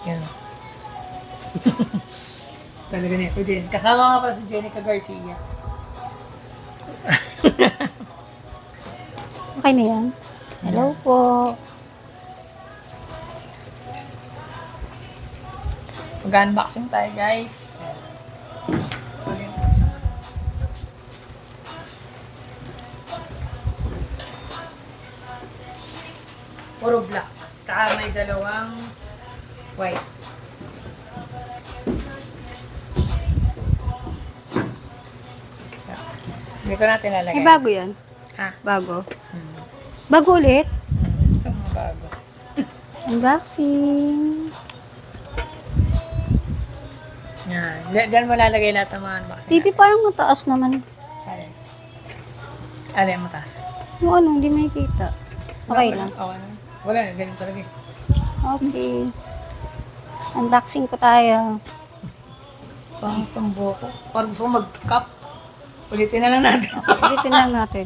Yan. Talaga nito din. Kasama nga pala si Jenica Garcia. Okay na yan. Hello po. Mag-unboxing tayo, guys. Puro black. Saka may dalawang white. Dito natin lalagay. Ay, bago yan. Ha? Bago. Hmm. Bago ulit. Ito mga bago. Unboxing. Yan. Diyan mo lalagay lahat ng mga unboxing. TV parang mataas naman. Alin? Alin mataas? Yung ano, hindi makikita. Okay lang. Okay lang. Wala na, ganun talaga eh. Okay. Unboxing ko tayo. Pang tambo ko. Parang gusto ko mag-cup. Ulitin na lang natin. Ulitin lang natin.